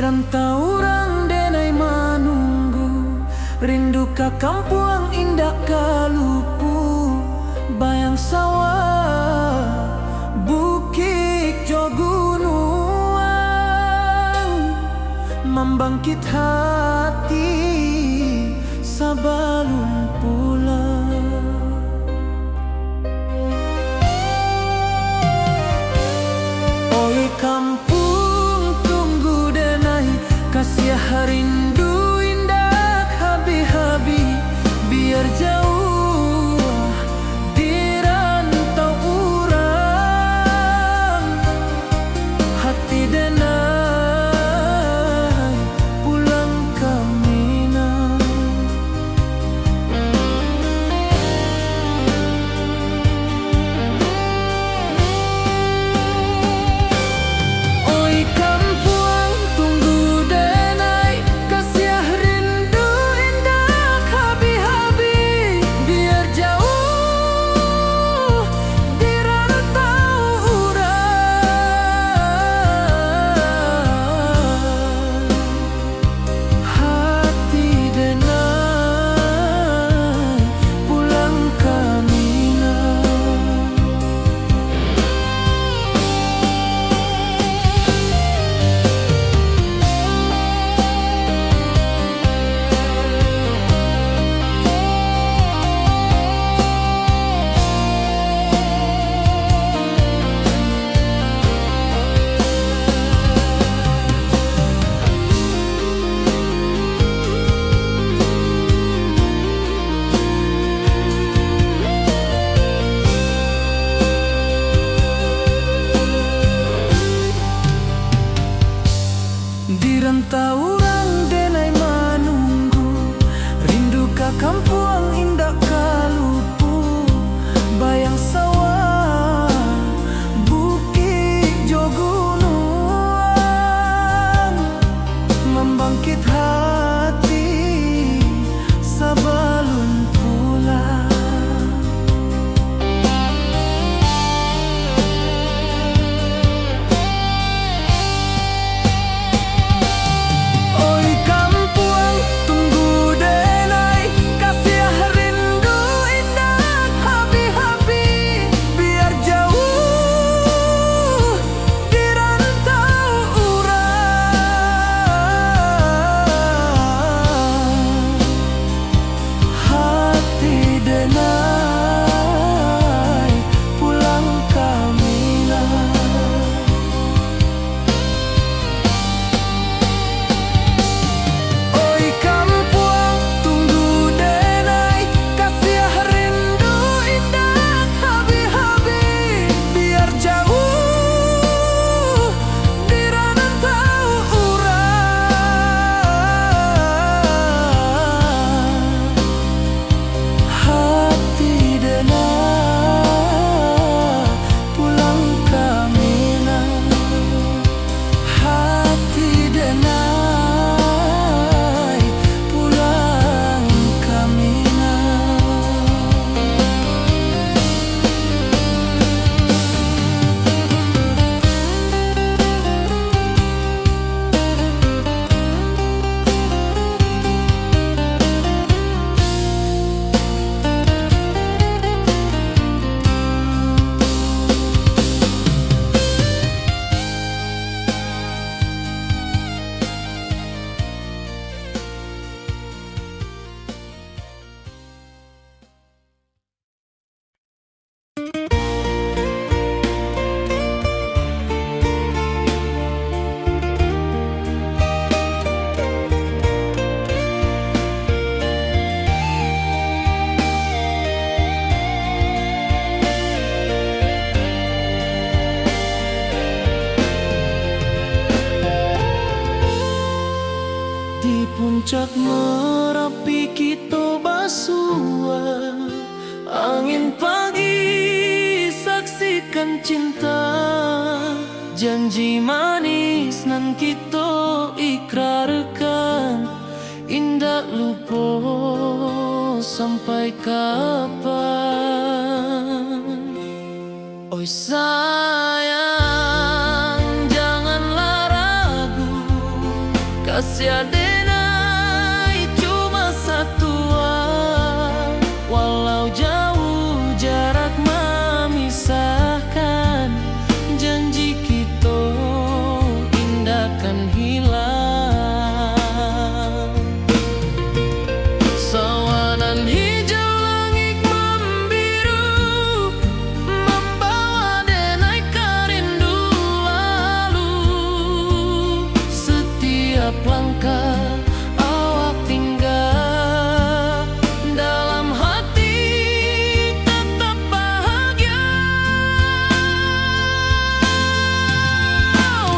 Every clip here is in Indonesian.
rantau orang denai manunggu, rindu ka kampung indah kalupu, bayang sawah bukit jo gunung, membangkit hati sabalun pulang. Oi kampung tunggu denai, kasih rindu indah habi-habi, biar jauh di rantau urang, hati denai pulang ke Minang. Oi kampung tunggu denai, kasih rindu indah habi-habi, biar jauh di rantau urang, hati denai pulang ke Minang. Di rantau orang denai manunggu, rindu ka kampung indah kalupu, bayang sawah bukit jo gunung, membangkit hati sabalun pulang. Oi kampung tunggu denai, kasih rindu indah habi-habi, biar jauh di rantau urang, hati denai pulang ke Minang. Oi kampung tunggu denai, kasih rindu indah habi-habi, biar jauh di rantau urang, hati denai pulang ke Minang, hati denai pulang ke Minang. Di puncak Merapi kita basua, angin pagi saksikan cinta, janji manis nan kita ikrarkan, indah lupa sampai kapan. Oi sayang, janganlah ragu kasih denai cuma satu, walau jauh jarak memisahkan, janji kita indah kan hilang. Sawanan hijau langit membiru, membawa denai kerindu lalu. Setiap langkah awak tinggal, dalam hati tetap bahagia.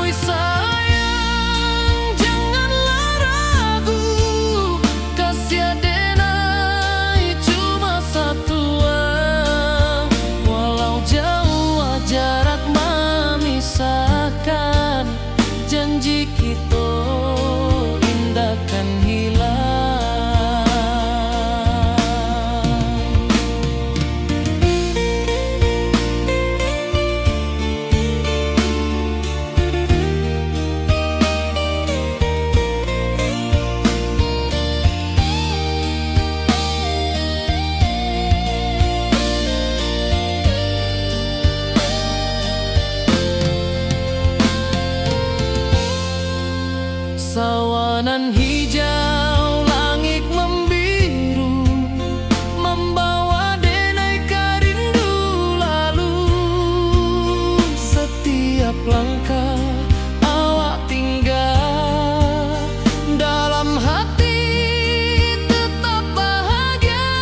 Oi sayang, janganlah ragu, kasih denai cuma satu, walau jauh jarak memisahkan, janji kita indah kan hilang. Sawanan hijau langit membiru, membawa denai kerindu lalu. Setiap langkah awak tinggal, dalam hati tetap bahagia.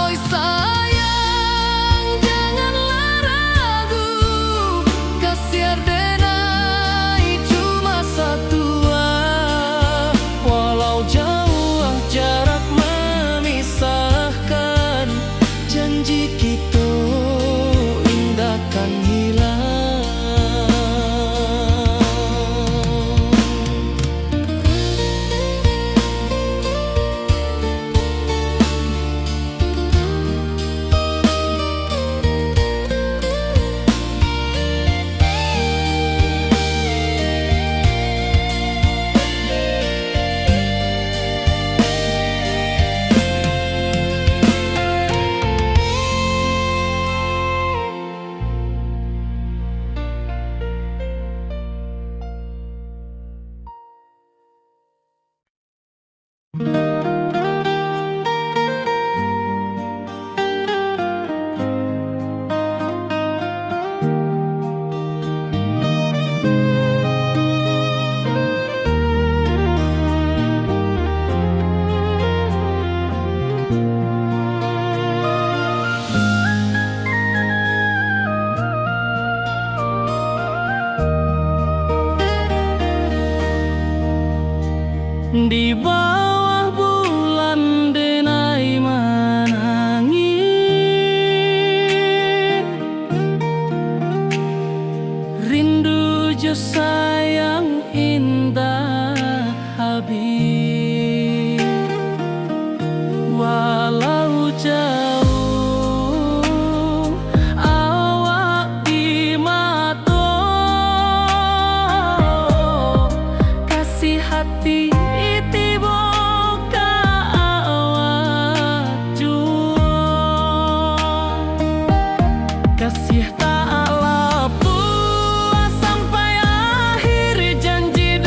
Oi sayang, janganlah ragu, kasih denai cuma satu, walau jauh jarak memisahkan, janji kita indah kan hilang. Di bawah bulan denai menangis, rindu jo sayang indah habis. Walau jauh awak di mata, kasih hati tiba ka awak jua, kasih tak lepas sampai akhir janji.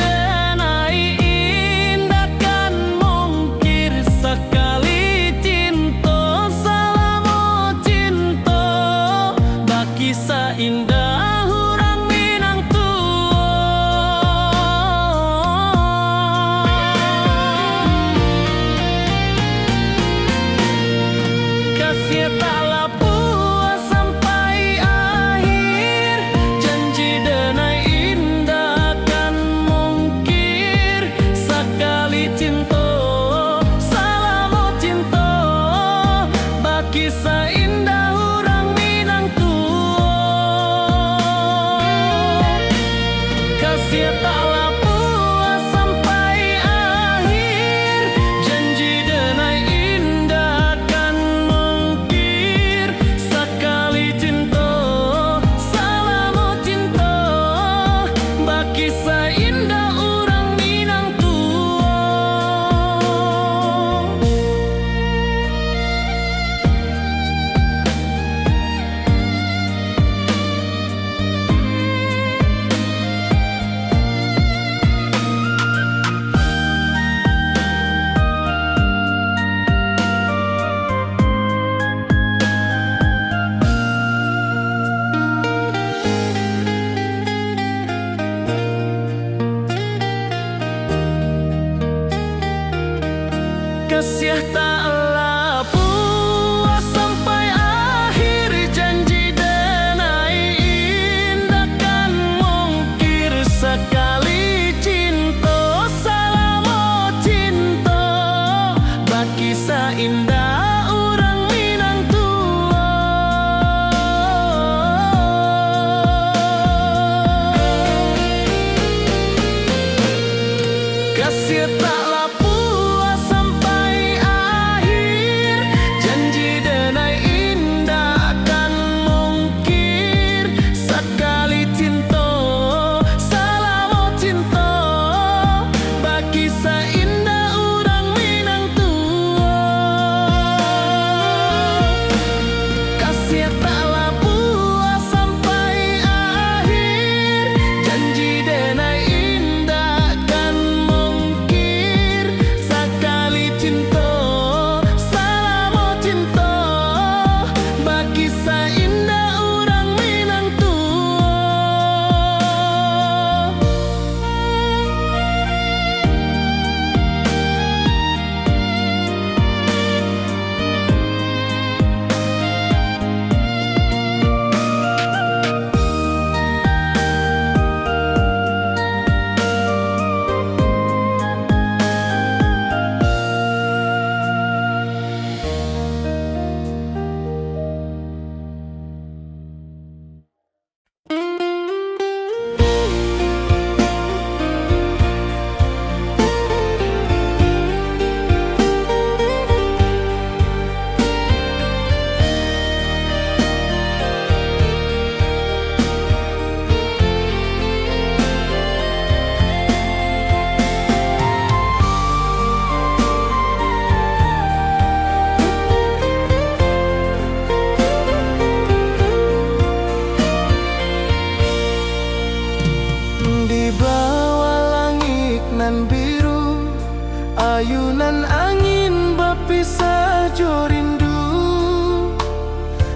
ayunan angin berpisah jo rindu,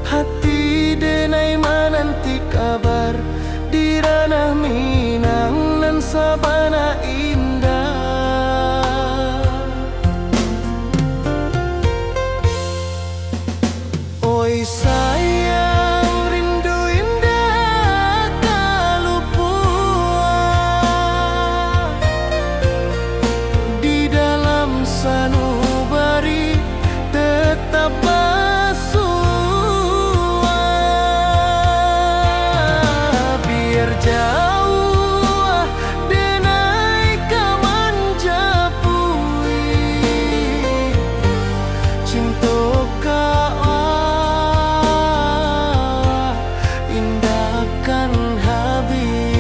hati denai menanti kabar di ranah Minang nan sabana indah. Oi sayang, rindu indah kalupua di dalam sanubari tetap bersua. Biar jauh denai kaman japui cinta indahkan habis.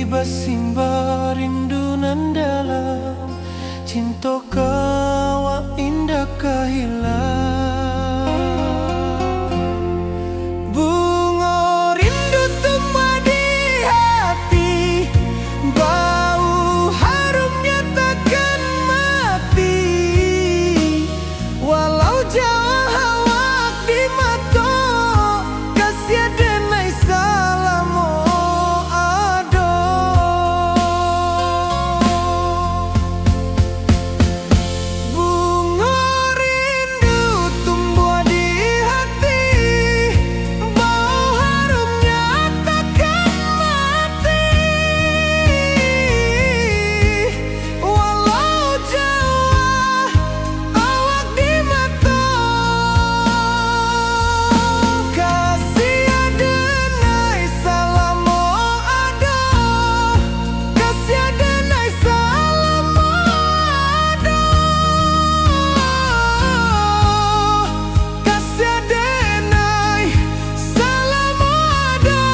basimba rindu nan dalam, cinta kawa indah kahilang. Bunga rindu tumbuh di hati, bau harumnya takkan mati. Walau jauh awak di mata, kasih denai salamo ado. Bunga rindu tumbuh di hati, bau harumnya takkan mati. Walau jauh awak di mata, kasih denai salamo ado, kasih denai salamo ado, kasih denai salamo ado.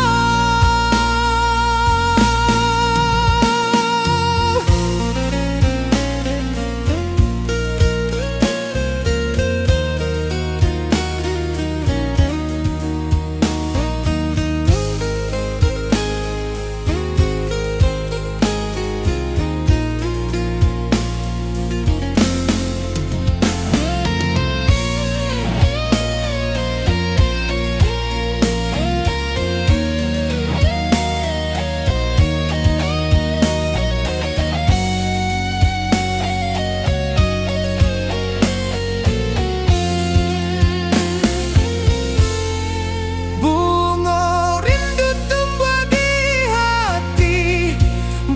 Bunga rindu tumbuh di hati,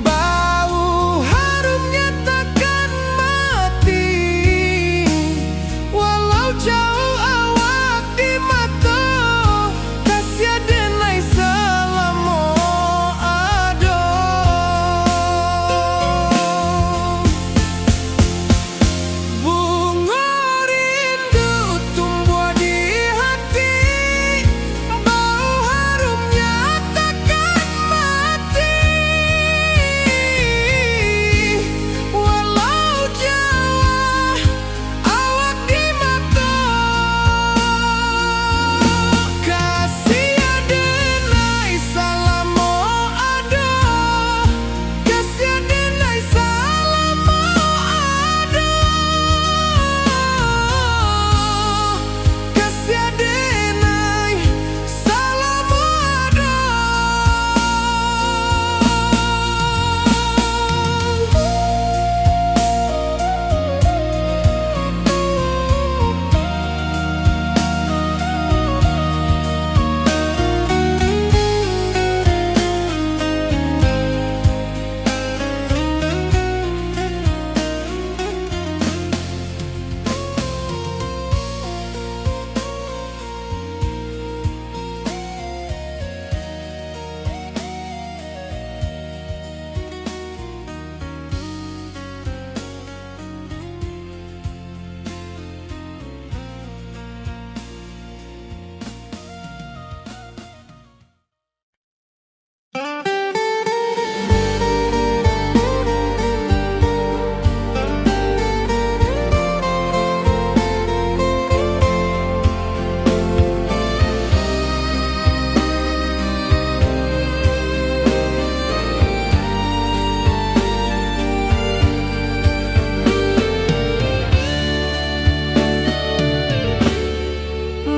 bau harumnya takkan mati. Walau jauh awak di mata, kasih denai salamo ado. Bunga rindu tumbuh di hati, bau harumnya takkan mati. Walau jauh awak di mata, kasih denai salamo ado, kasih denai salamo ado, kasih denai salamo ado.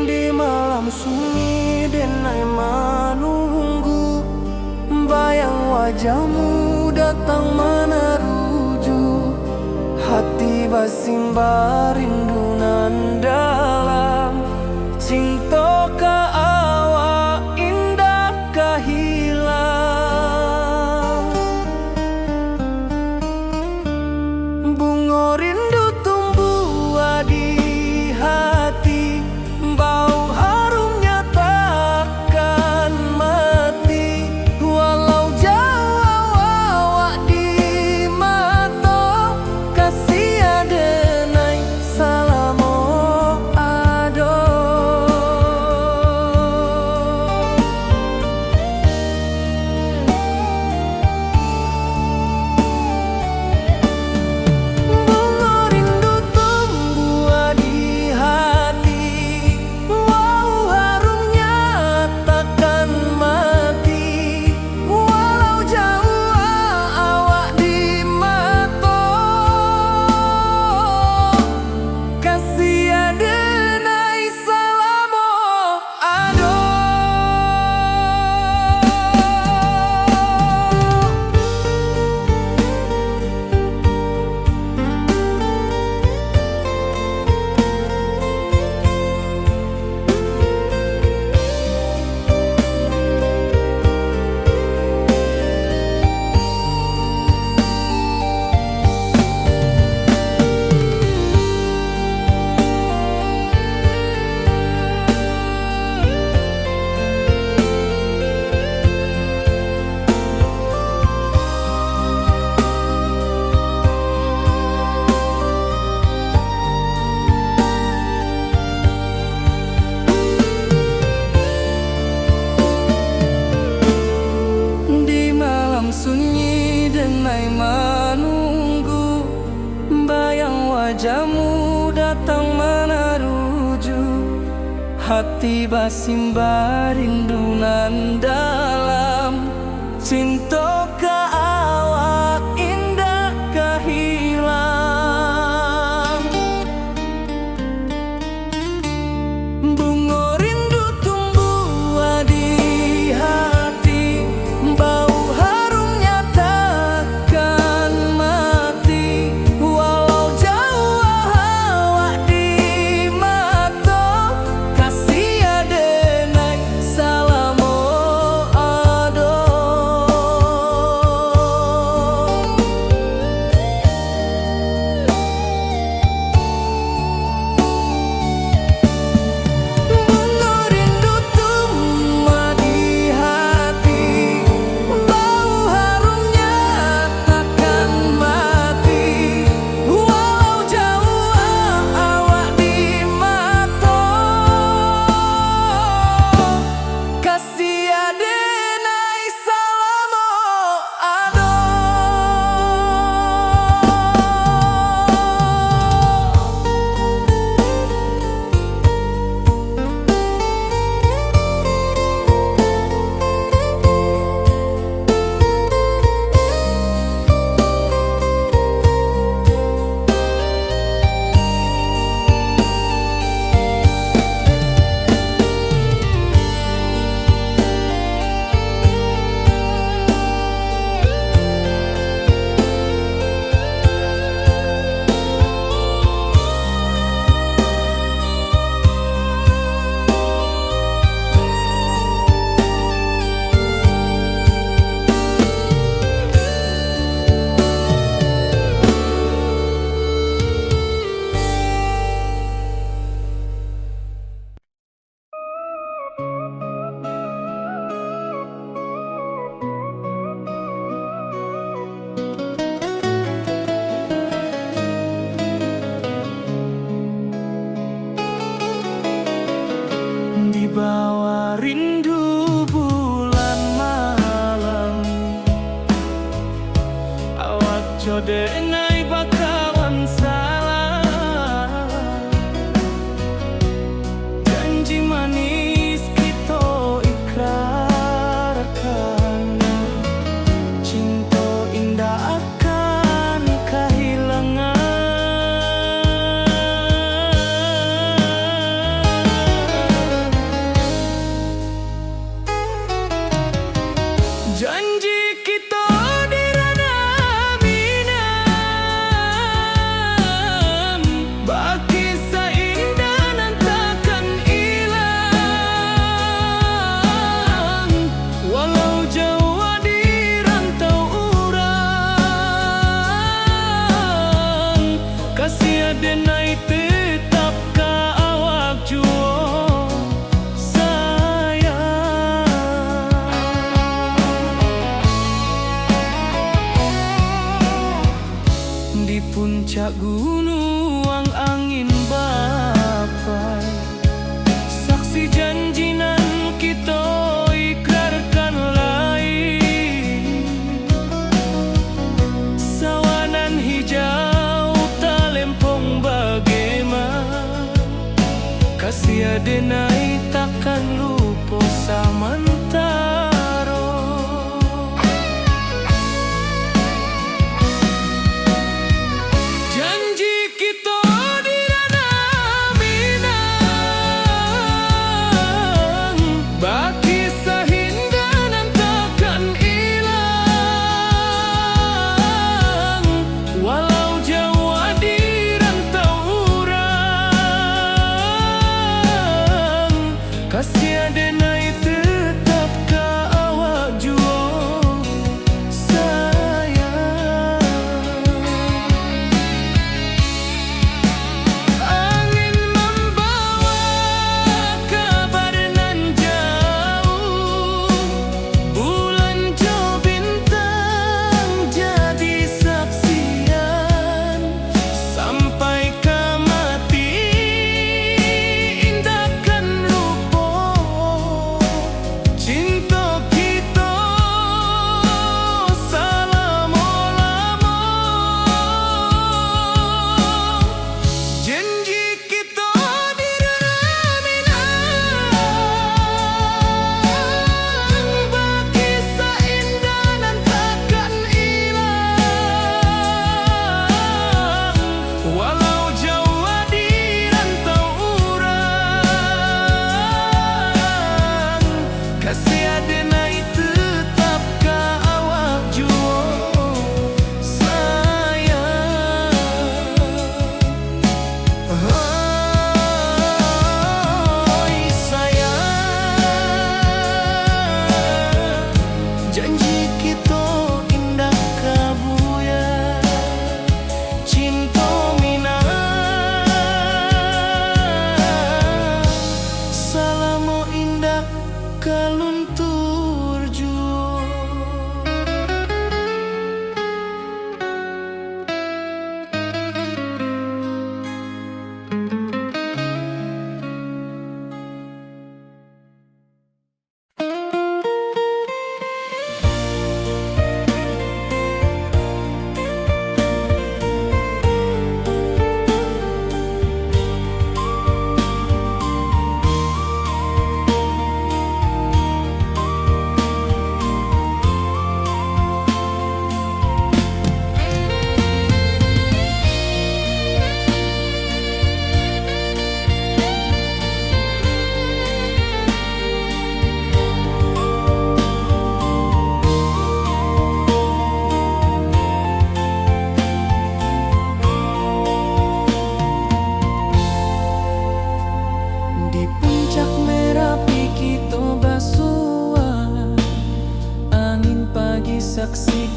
Di malam sunyi denai menunggu, bayang wajahmu datang meneruju. Hati basimba rindu nan dalam, cinta ka awak indah kahilang. Bunga rindu tumbuh di hati, bau harumnya takkan mati. Walau jauh awak di mata, kasih denai salam denai menunggu, bayang wajahmu datang meneruju, hati basimba rindunan dalam cinta ka awak indah kahilang. Bunga rindu tumbuh di hati, bau harumnya takkan mati, walau jauh awak di mata, kasih adenai salamo ado. Bunga rindu tumbuh di hati, bau harumnya takkan mati, walau jauh awak di mata, kasih adenai salamo ado. Di bawah rindu bulan malam, awak jodenai bakawan salah, janji manis kita ikrarkan, cinta indah akan kehilangan. Janji kita di ranah Minang, baki seindah nan takkan hilang, walau jauh di rantau urang, kasih adenai tetap ka awak jua di puncak gunung angin bapai, saksi janji nan kita ikrarkan lain, sawanan hijau talempong bagaimana, kasih adenai takkan lupa samantara. Janji kita di ranah Minang, baki sahinda nan takkan hilang, walau jauh di rantau urang, kasih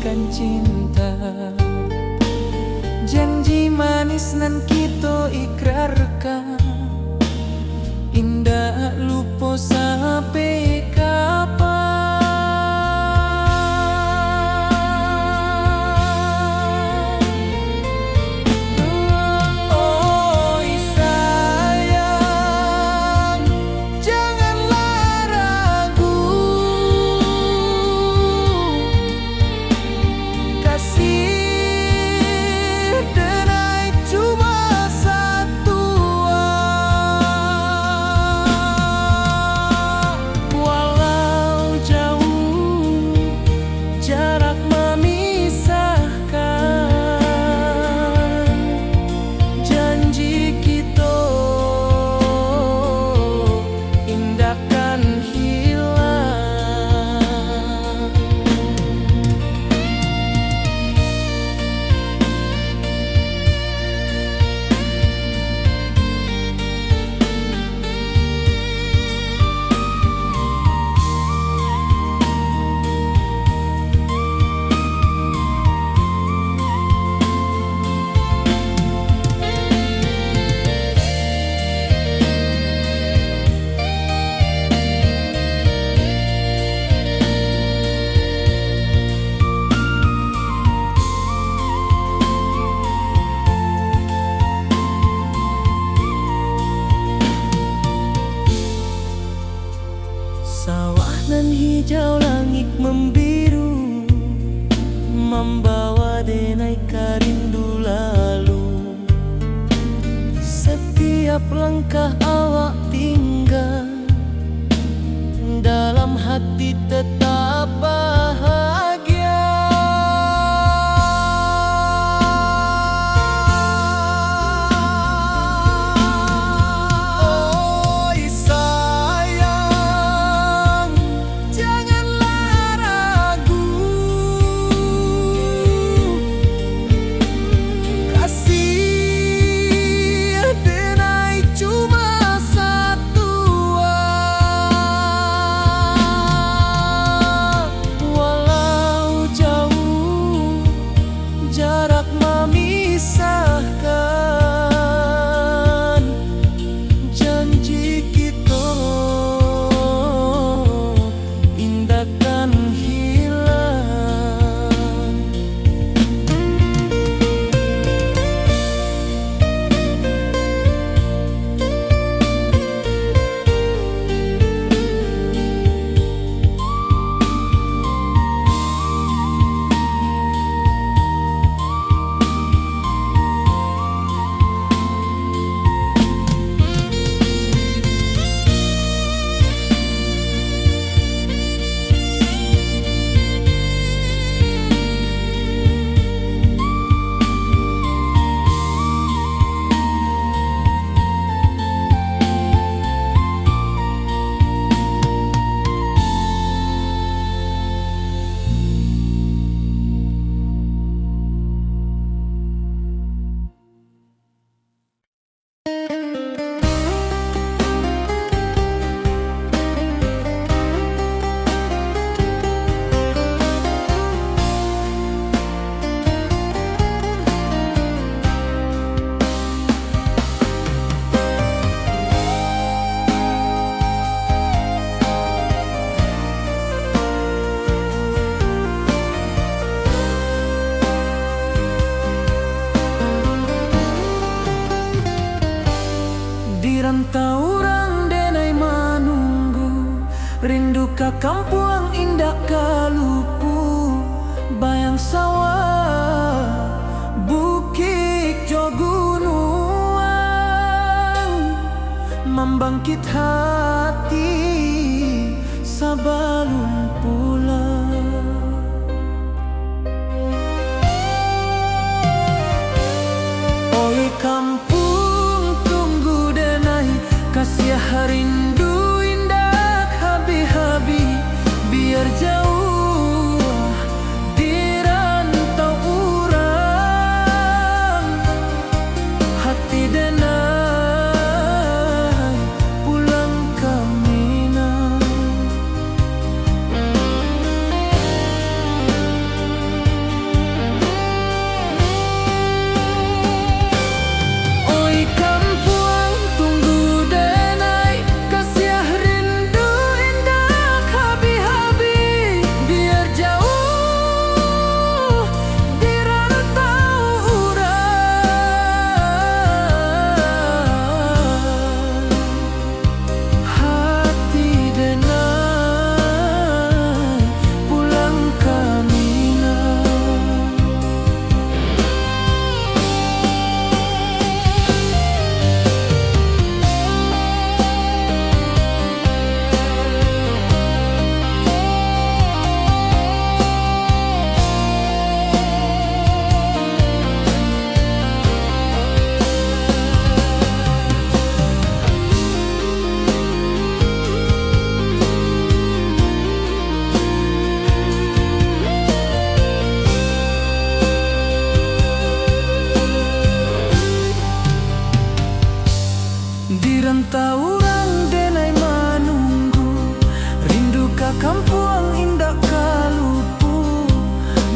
akan cinta. Janji manis nan kita ikrarkan, indah lupa sampai kapan. Oi sayang, janganlah ragu, kasih denai cuma satu. Walau jauh jarak memisahkan, janji kita indahkan hilang. Sawah nan hijau, langit membiru, membawa denai karindu lalu. Setiap langkah awak tinggal, dalam hati tetap bahagia. Oi sayang, janganlah ragu, kasih denai cuma satu. Walau jauh jarak memisahkan, janji kita indahkan hilang. Di rantau orang denai menunggu, rindu ka kampung indah kalupu. Bayang sawah, bukit jo gunung, membangkit hati sebelum pulang. Oi kampung tunggu denai, kasih rindu indah habi-habi, biar jauh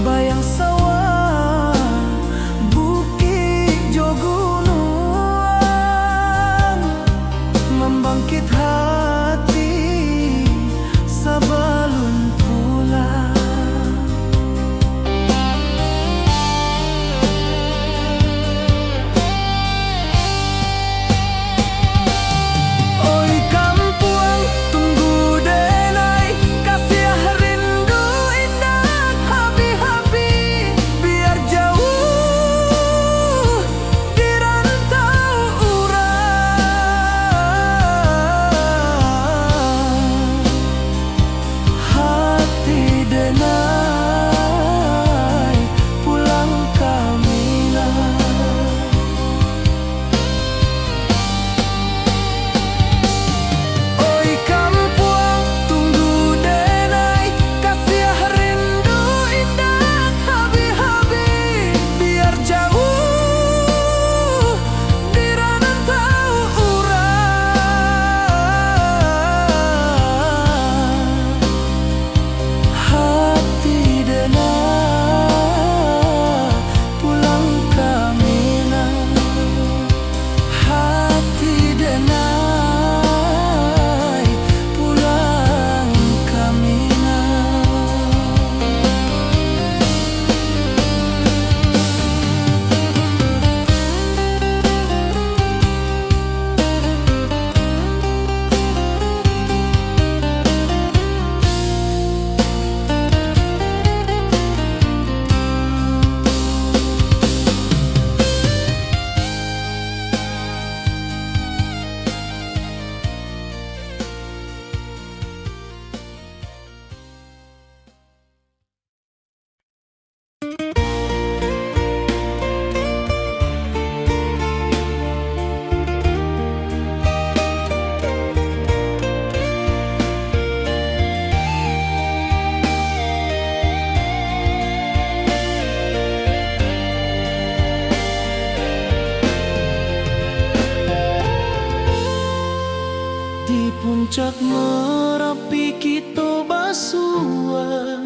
bayang sawah, bukit jo gunung, membangkit hati sabalun pulang. Oi kampung tunggu denai, kasih rindu indah habi-habi, biar jauh di rantau urang. Hati denai pulang kamilah. Oi kampung tunggu denai, kasih rindu indah habi-habi, biar jauh di rantau urang. Hati denai pulang kamilah. Hati denai pulang kamilah. Di puncak Merapi kita basua,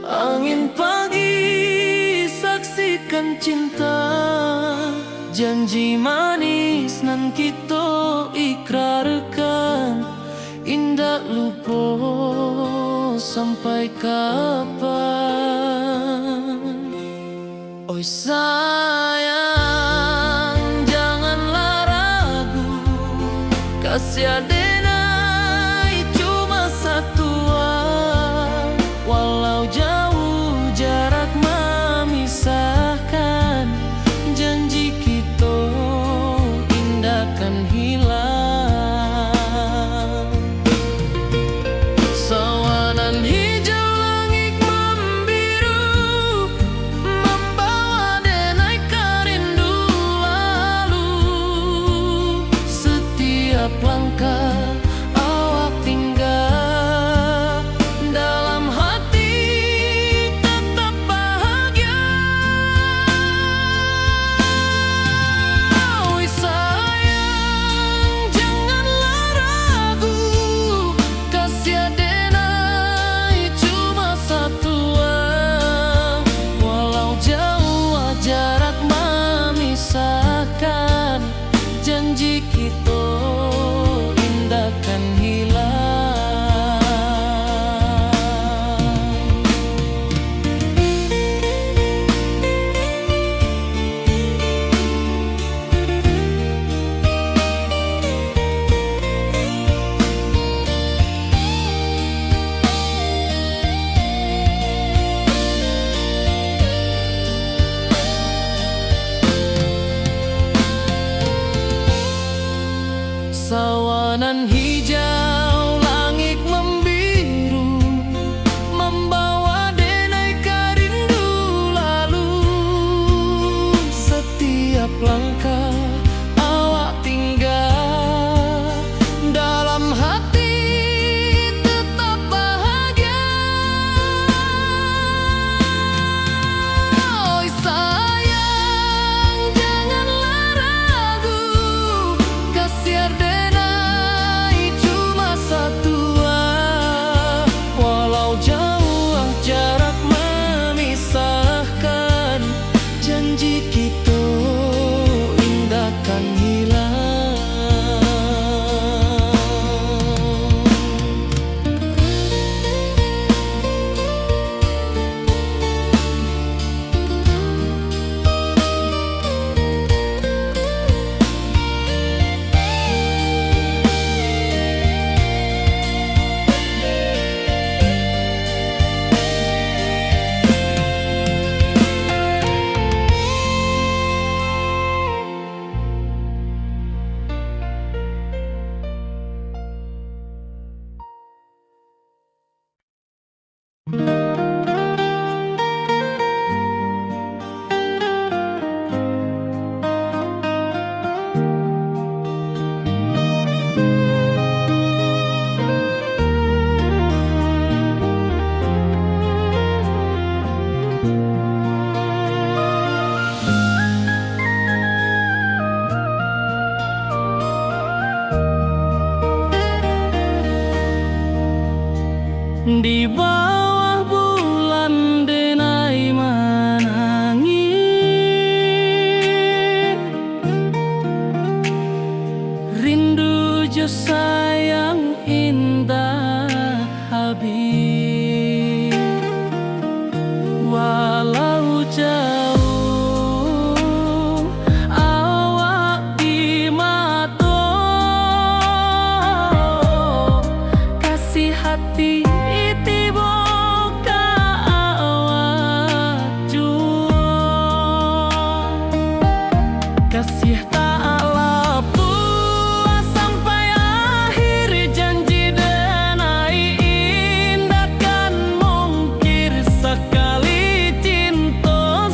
angin pagi saksikan cinta, janji manis nan kita ikrarkan, indah lupa sampai kapan. Oi sayang janganlah ragu, kasih denai cuma satuan, walau jauh jarak memisahkan, janji kita indahkan hilang. Sawanan hijau langit membiru, membawa denai kerindu lalu. Setiap langkah Di bawah bulan denai menangis, rindu jo sayang indah habis. Walau jauh awak di mata, kasih hati tiba ka awak jua. Kasih tak lapuk sampai akhir janji denai indah kan mungkir sekali cinta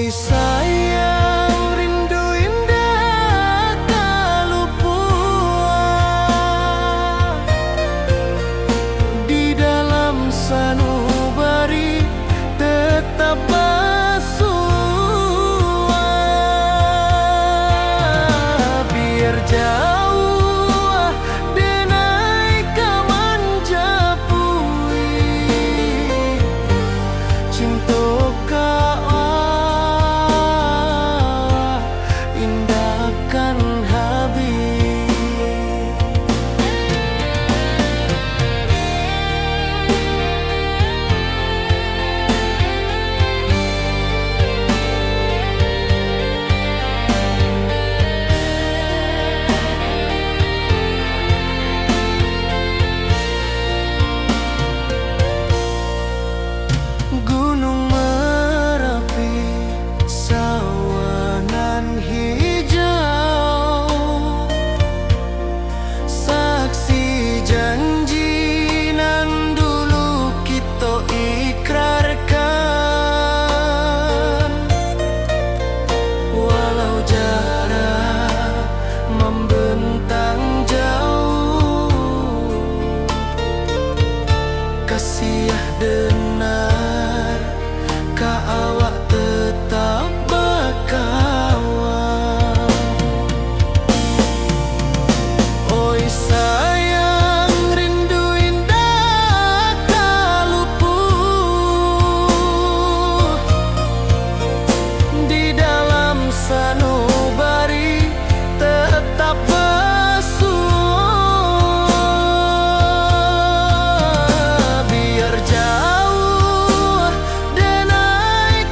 Oi sayang, rindu indah kalupua di dalam sanubari tetap bersua. Biar jauh denai kaman japui cinta indahkan habis. Gunung Merapi, sawangan hijau, saksi janji nan dulu kita ikrarkan. Walau jarak membentang jauh, kasih denar ka awak tetap berkawan. Oi sayang, rindu indah kaluput di dalam sanubari tetap bersua. Biar jauh denai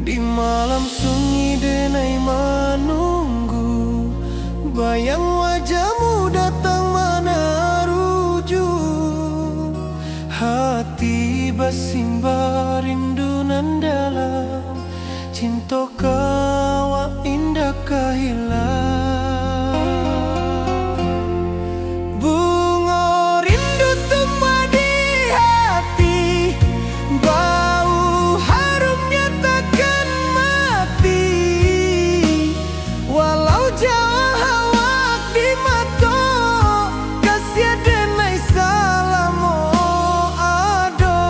Di malam sunyi denai menunggu, bayang wajahmu datang meneruju. Hati bersimbar rindu nan dalam, cinta kawa indah kahilang. Bunga rindu tumbuh di hati, bau harumnya takkan mati. Walau jauh hawak di mata, kasih denai salamo ado.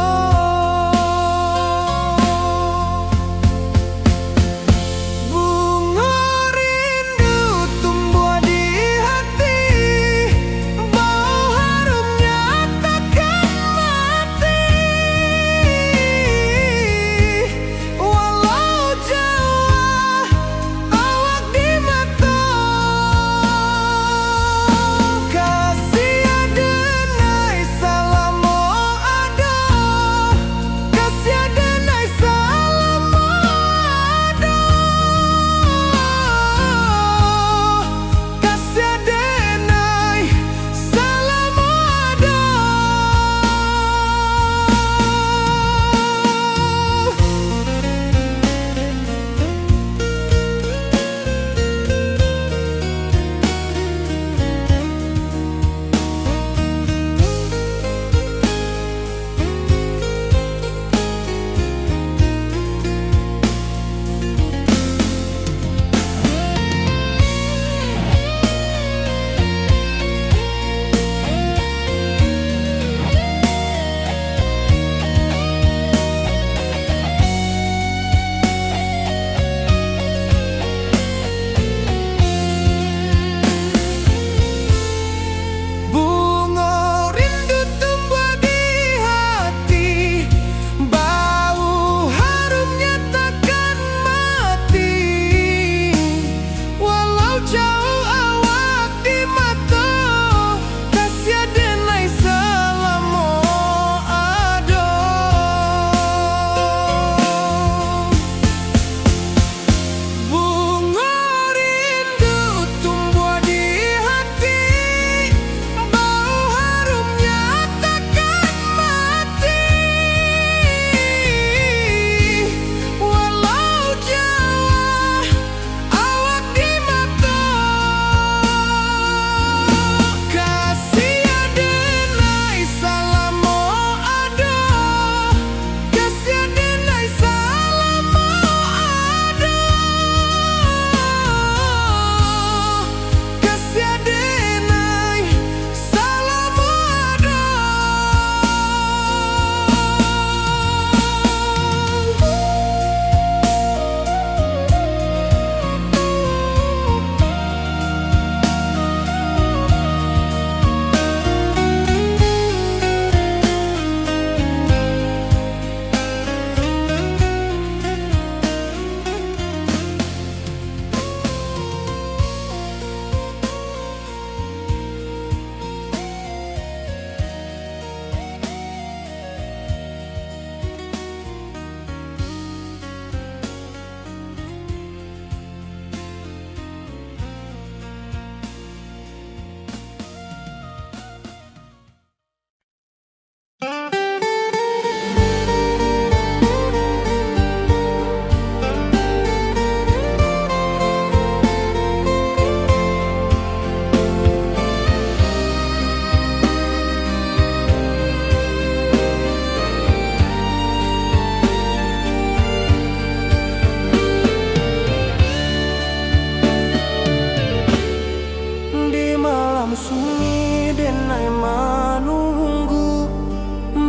malam sunyi denai menunggu,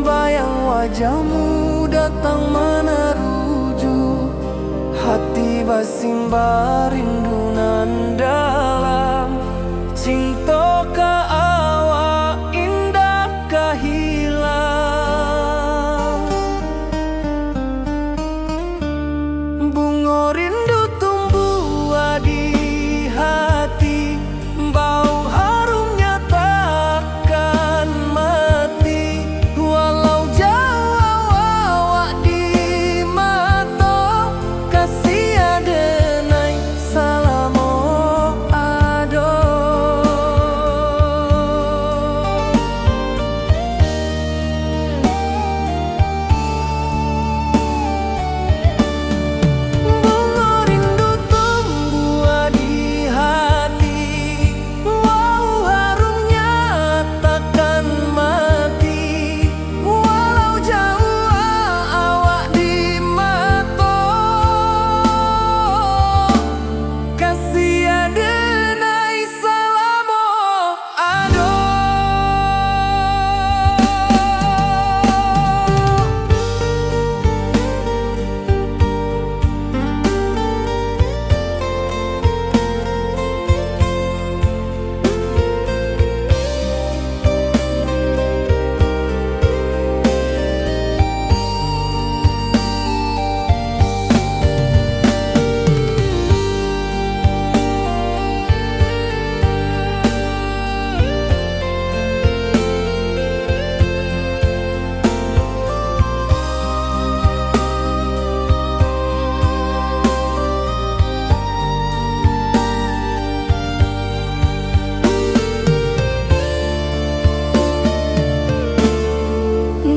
bayang wajahmu datang meneruju. Hati basimba rindu nan dalam, cinta ka awak indah ka hilang. Bunga rindu tumbuh di hati, bau harumnya takkan mati. Walau jauh awak di mata, kasih adenai salamo ado. Bunga rindu tumbuh di hati, wow harumnya takkan mati. Walau jauh awak di mata, kasih adenai salamo ado.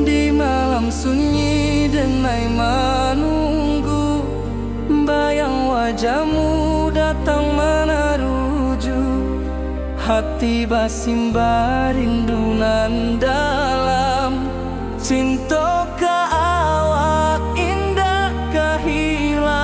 Di malam sunyi denai menunggu, bayang wajahmu datang meneruju. Hati basimba rindu nan dalam, cinta ka awak indah ka hilang.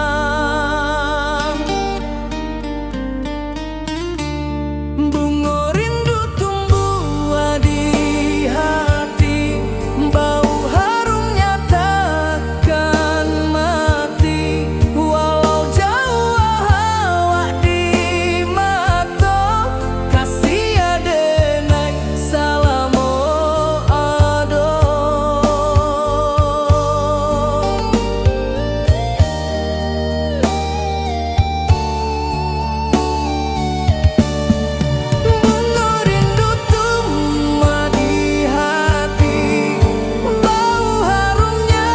Bunga rindu tumbuh di hati, bau harumnya takkan mati. Walau jauh awak di mata, kasih adenai salamo ado. Bunga rindu tumbuh di hati, bau harumnya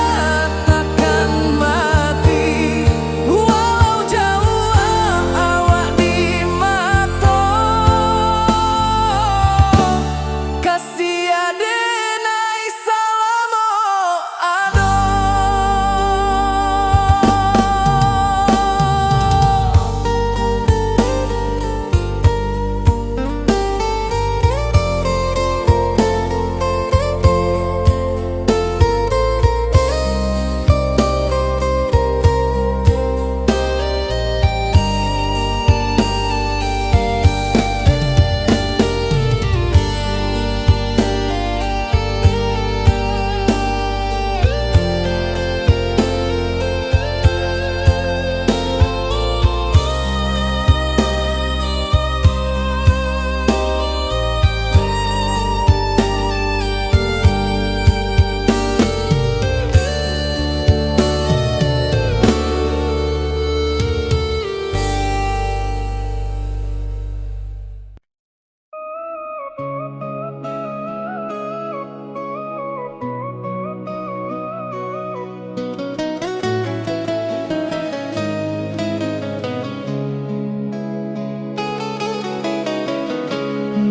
takkan mati. Walau jauh awak di mata, kasih adenai salamo ado.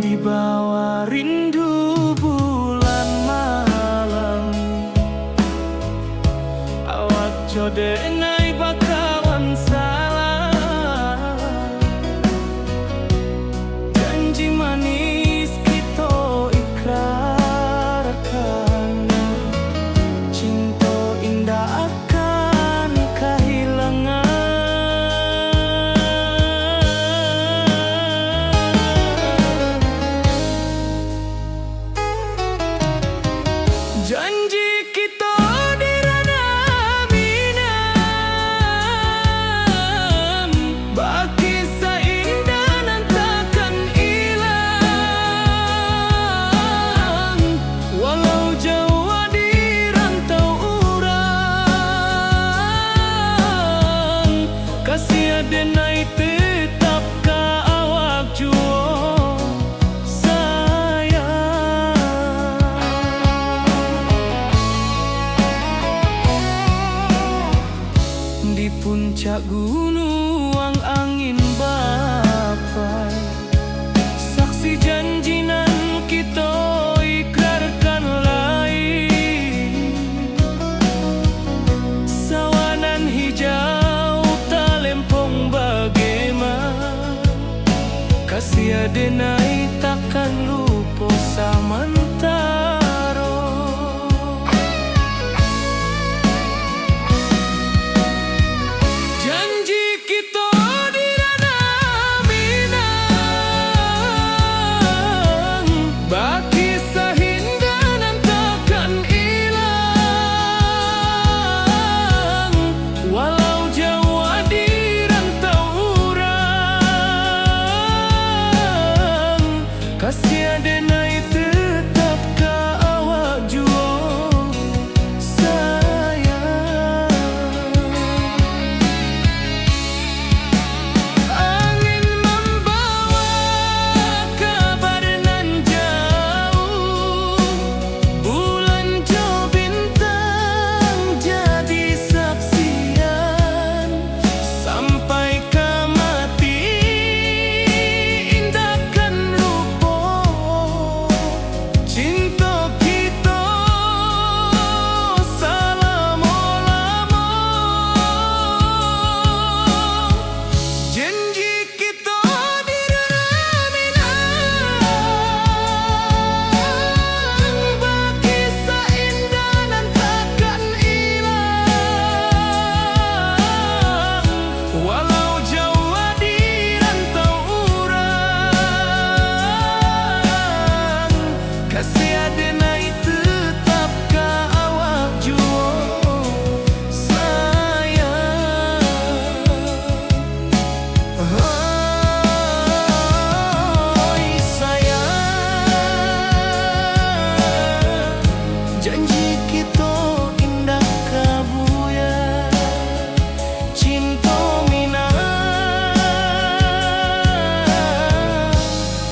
Di bawah rindu bulan malam, awak jodenai bakawan salah. Janji manis kita ikrarkan, cinta indah akan kehilangan. takkan lupa samantaro. Janji kita di ranah Minang, baki sahindanan takkan hilang. Walau jauh di rantau urang, kasih adenai tetap ka awak jua sayang. Angin membawa kabar nan jauh, bulan jo bintang jadi saksian. Sampai ke mati indahkan lupa cinta kita selama-lama. Janji kita di ranah Minang, baki seindah nan takkan hilang. Walau jauh di rantau urang, kasih adenai tetap ka awak jua sayang. Oi sayang, janji kita indah kabuya, cinta Minang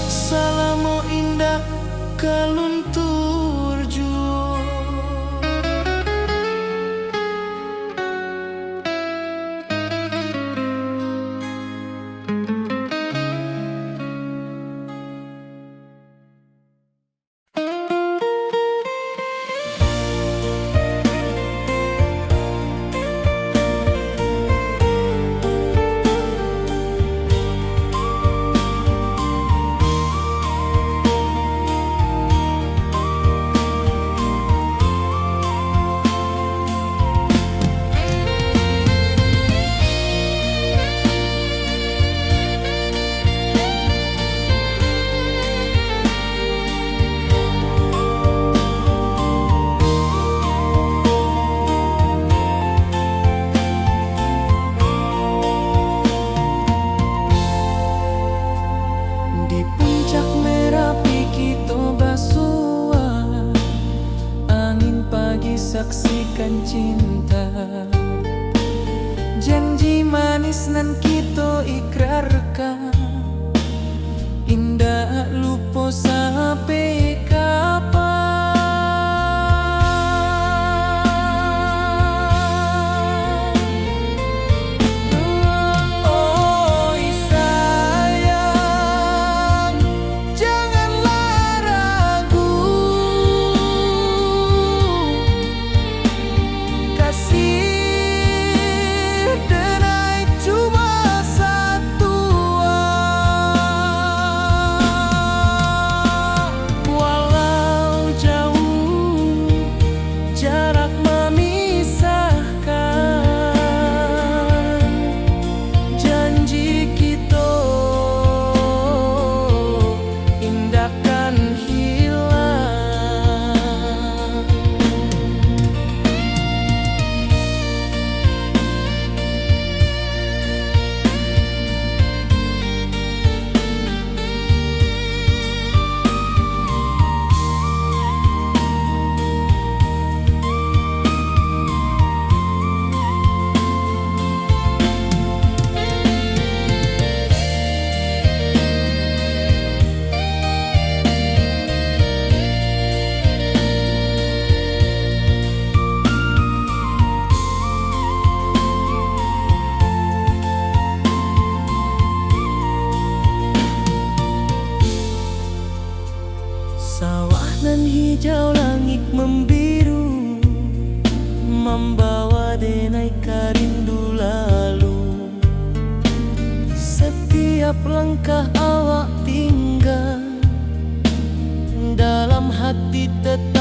selama indah kaluntur jua. Di puncak Merapi kita basua, angin pagi saksikan cinta. Janji manis nan kita ikrarkan, indah lupa sampai kapan. Oi sayang, janganlah ragu, kasih denai cuma satu. Walau jauh jarak memisahkan, janji kita indahkan hilang. Sawah nan hijau, langit membiru, membawa denai karindu lalu. Setiap langkah awak tinggal hati tetap